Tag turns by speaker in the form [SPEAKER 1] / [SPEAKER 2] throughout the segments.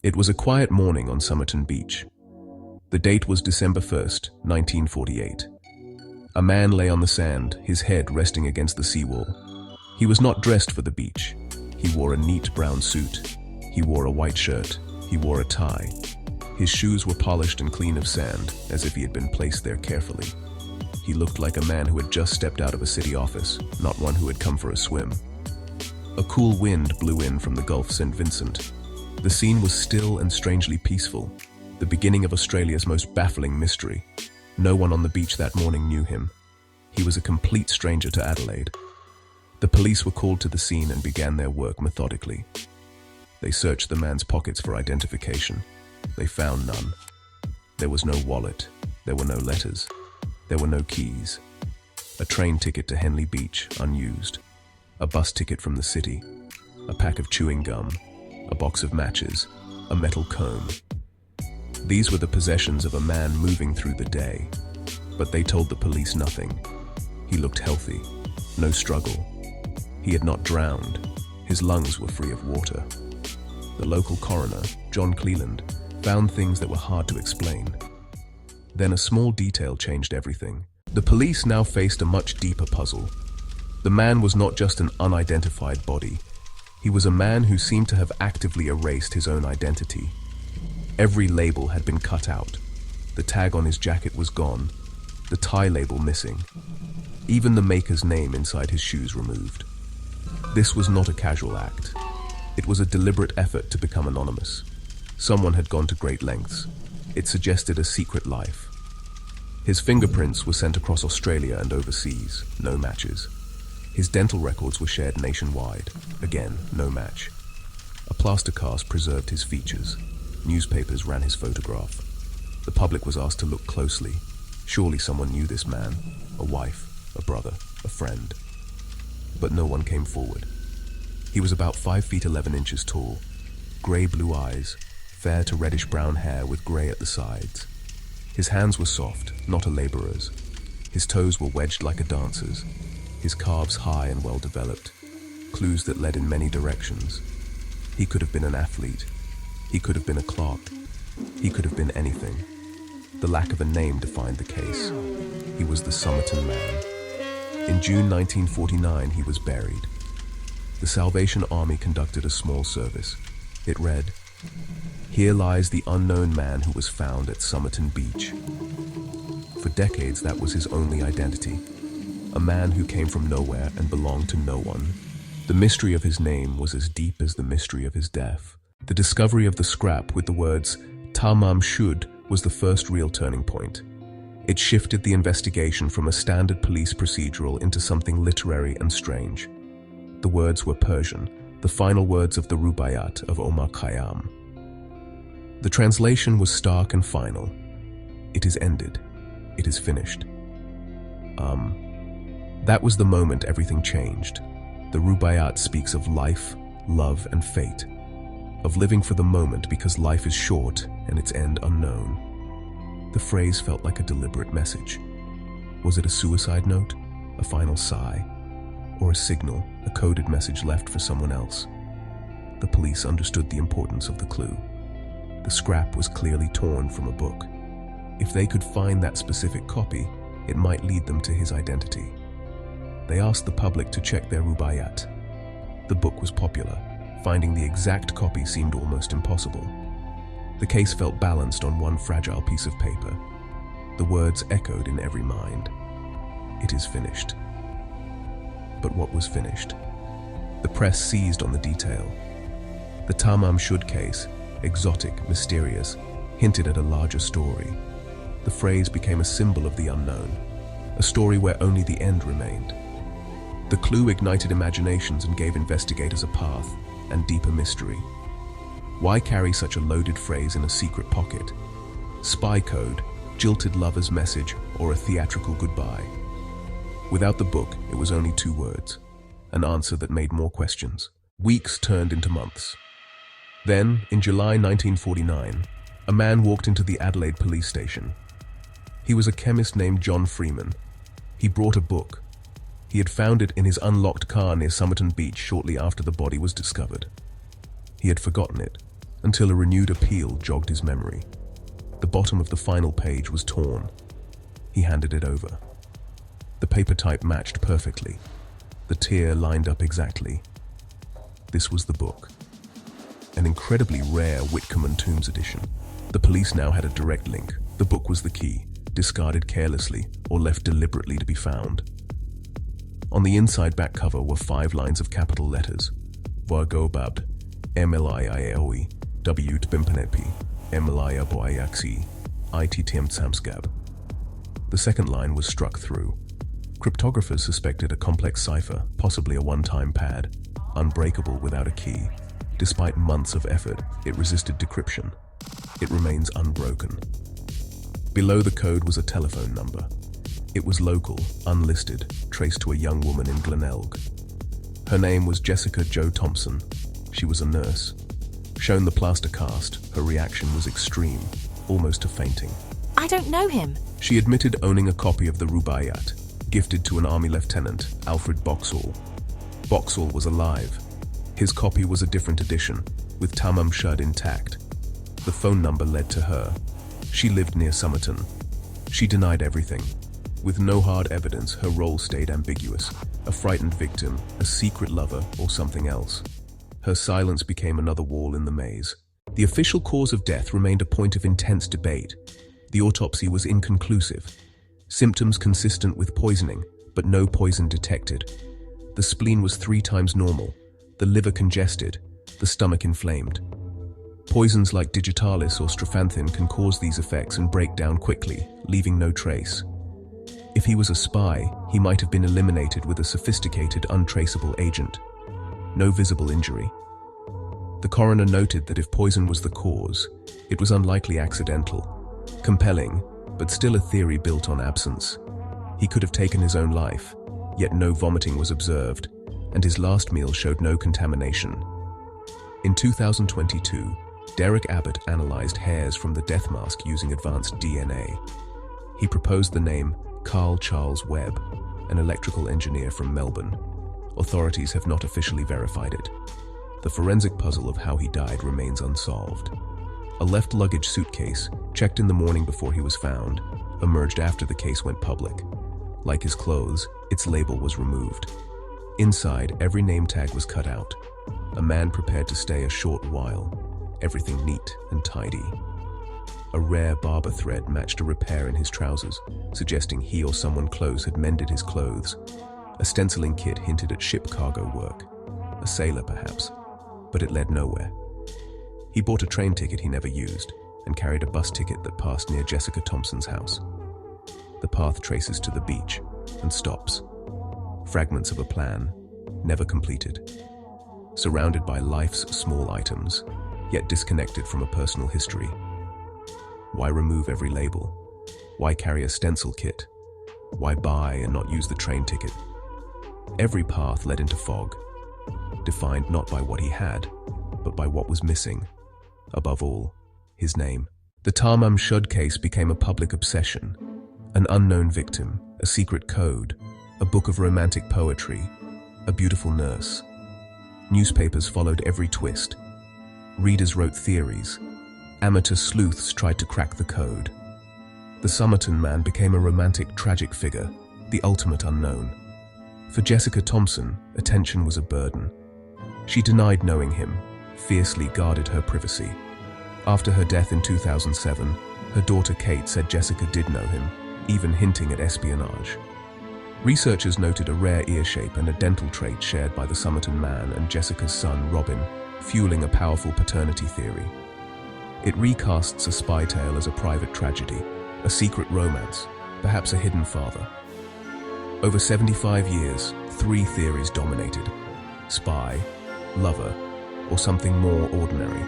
[SPEAKER 1] It was a quiet morning on Somerton Beach. The date was December 1st, 1948. A man lay on the sand, his head resting against the seawall. He was not dressed for the beach. He wore a neat brown suit. He wore a white shirt. He wore a tie. His shoes were polished and clean of sand, as if he had been placed there carefully. He looked like a man who had just stepped out of a city office, not one who had come for a swim. A cool wind blew in from the Gulf St. Vincent. The scene was still and strangely peaceful, the beginning of Australia's most baffling mystery. No one on the beach that morning knew him. He was a complete stranger to Adelaide. The police were called to the scene and began their work methodically. They searched the man's pockets for identification. They found none. There was no wallet. There were no letters. There were no keys. A train ticket to Henley Beach, unused. A bus ticket from the city. A pack of chewing gum. A box of matches. A metal comb. These were the possessions of a man moving through the day. But they told the police nothing. He looked healthy. No struggle. He had not drowned. His lungs were free of water. The local coroner, John Cleland, found things that were hard to explain. Then a small detail changed everything. The police now faced a much deeper puzzle. The man was not just an unidentified body. He was a man who seemed to have actively erased his own identity. Every label had been cut out. The tag on his jacket was gone. The tie label missing. Even the maker's name inside his shoes removed. This was not a casual act. It was a deliberate effort to become anonymous. Someone had gone to great lengths. It suggested a secret life. His fingerprints were sent across Australia and overseas. No matches. His dental records were shared nationwide. Again, no match. A plaster cast preserved his features. Newspapers ran his photograph. The public was asked to look closely. Surely someone knew this man. A wife, a brother, a friend. But no one came forward. He was about 5 feet 11 inches tall. Grey-blue eyes, fair to reddish-brown hair with grey at the sides. His hands were soft, not a labourer's. His toes were wedged like a dancer's. His calves high and well-developed, clues that led in many directions. He could have been an athlete. He could have been a clerk. He could have been anything. The lack of a name defined the case. He was the Somerton Man. In June 1949, he was buried. The Salvation Army conducted a small service. It read, "Here lies the unknown man who was found at Somerton Beach." For decades, that was his only identity. A man who came from nowhere and belonged to no one. The mystery of his name was as deep as the mystery of his death. The discovery of the scrap with the words Tamám Shud was the first real turning point. It shifted the investigation from a standard police procedural into something literary and strange. The words were Persian, the final words of the Rubaiyat of Omar Khayyam. The translation was stark and final. It is ended. It is finished. That was the moment everything changed. The Rubaiyat speaks of life, love, and fate. Of living for the moment because life is short and its end unknown. The phrase felt like a deliberate message. Was it a suicide note, a final sigh, or a signal, a coded message left for someone else? The police understood the importance of the clue. The scrap was clearly torn from a book. If they could find that specific copy, it might lead them to his identity. They asked the public to check their Rubaiyat. The book was popular. Finding the exact copy seemed almost impossible. The case felt balanced on one fragile piece of paper. The words echoed in every mind. It is finished. But what was finished? The press seized on the detail. The Tamám Shud Case, exotic, mysterious, hinted at a larger story. The phrase became a symbol of the unknown, a story where only the end remained. The clue ignited imaginations and gave investigators a path and deeper mystery. Why carry such a loaded phrase in a secret pocket? Spy code, jilted lover's message, or a theatrical goodbye? Without the book, it was only 2 words, an answer that made more questions. Weeks turned into months. Then, in July 1949, a man walked into the Adelaide police station. He was a chemist named John Freeman. He brought a book. He had found it in his unlocked car near Somerton Beach shortly after the body was discovered. He had forgotten it, until a renewed appeal jogged his memory. The bottom of the final page was torn. He handed it over. The paper type matched perfectly. The tear lined up exactly. This was the book. An incredibly rare Whitcomb and Tombs edition. The police now had a direct link. The book was the key, discarded carelessly or left deliberately to be found. On the inside back cover were 5 lines of capital letters. Vargobabd, Mliaoi, Wt Bimpenepi, Mlia Boayaxi, It Samsgab. The second line was struck through. Cryptographers suspected a complex cipher, possibly a one-time pad, unbreakable without a key. Despite months of effort, it resisted decryption. It remains unbroken. Below the code was a telephone number. It was local, unlisted, traced to a young woman in Glenelg. Her name was Jessica Thomson. She was a nurse. Shown the plaster cast, her reaction was extreme, almost to fainting.
[SPEAKER 2] I don't know him.
[SPEAKER 1] She admitted owning a copy of the Rubaiyat, gifted to an army lieutenant, Alfred Boxall. Boxall was alive. His copy was a different edition, with Tamám Shud intact. The phone number led to her. She lived near Somerton. She denied everything. With no hard evidence, her role stayed ambiguous. A frightened victim, a secret lover, or something else. Her silence became another wall in the maze. The official cause of death remained a point of intense debate. The autopsy was inconclusive. Symptoms consistent with poisoning, but no poison detected. The spleen was 3 times normal, the liver congested, the stomach inflamed. Poisons like digitalis or strephanthine can cause these effects and break down quickly, leaving no trace. If he was a spy, he might have been eliminated with a sophisticated, untraceable agent. No visible injury. The coroner noted that if poison was the cause, it was unlikely accidental. Compelling, but still a theory built on absence. He could have taken his own life, yet no vomiting was observed, and his last meal showed no contamination. In 2022, Derek Abbott analyzed hairs from the death mask using advanced DNA. He proposed the name Carl Charles Webb, an electrical engineer from Melbourne. Authorities have not officially verified it. The forensic puzzle of how he died remains unsolved. A left luggage suitcase, checked in the morning before he was found, emerged after the case went public. Like his clothes, its label was removed. Inside, every name tag was cut out. A man prepared to stay a short while. Everything neat and tidy. A rare barber thread matched a repair in his trousers, suggesting he or someone close had mended his clothes. A stenciling kit hinted at ship cargo work. A sailor, perhaps, but it led nowhere. He bought a train ticket he never used and carried a bus ticket that passed near Jessica Thomson's house. The path traces to the beach and stops. Fragments of a plan, never completed. Surrounded by life's small items, yet disconnected from a personal history. Why remove every label? Why carry a stencil kit? Why buy and not use the train ticket? Every path led into fog, defined not by what he had, but by what was missing. Above all, his name. The Tamám Shud case became a public obsession. An unknown victim, a secret code, a book of romantic poetry, a beautiful nurse. Newspapers followed every twist. Readers wrote theories. Amateur sleuths tried to crack the code. The Somerton Man became a romantic, tragic figure, the ultimate unknown. For Jessica Thomson, attention was a burden. She denied knowing him, fiercely guarded her privacy. After her death in 2007, her daughter Kate said Jessica did know him, even hinting at espionage. Researchers noted a rare ear shape and a dental trait shared by the Somerton Man and Jessica's son, Robin, fueling a powerful paternity theory. It recasts a spy tale as a private tragedy, a secret romance, perhaps a hidden father. Over 75 years, 3 theories dominated: spy, lover, or something more ordinary.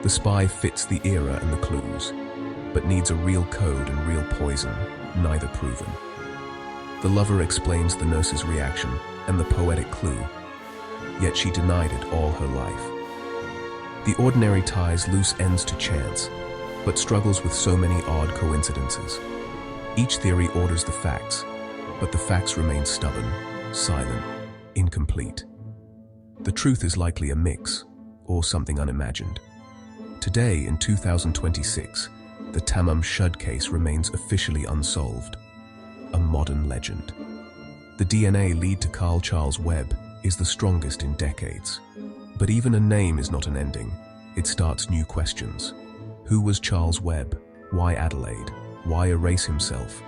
[SPEAKER 1] The spy fits the era and the clues, but needs a real code and real poison, neither proven. The lover explains the nurse's reaction and the poetic clue, yet she denied it all her life. The ordinary ties loose ends to chance, but struggles with so many odd coincidences. Each theory orders the facts, but the facts remain stubborn, silent, incomplete. The truth is likely a mix, or something unimagined. Today, in 2026, the Tamám Shud case remains officially unsolved, a modern legend. The DNA lead to Carl Charles Webb is the strongest in decades. But even a name is not an ending. It starts new questions. Who was Charles Webb? Why Adelaide? Why erase himself?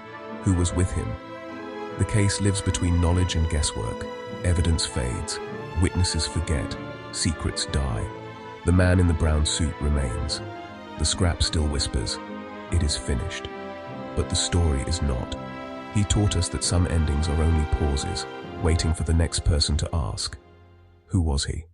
[SPEAKER 1] Who was with him? The case lives between knowledge and guesswork. Evidence fades. Witnesses forget. Secrets die. The man in the brown suit remains. The scrap still whispers, "It is finished." But the story is not. He taught us that some endings are only pauses, waiting for the next person to ask, "Who was he?"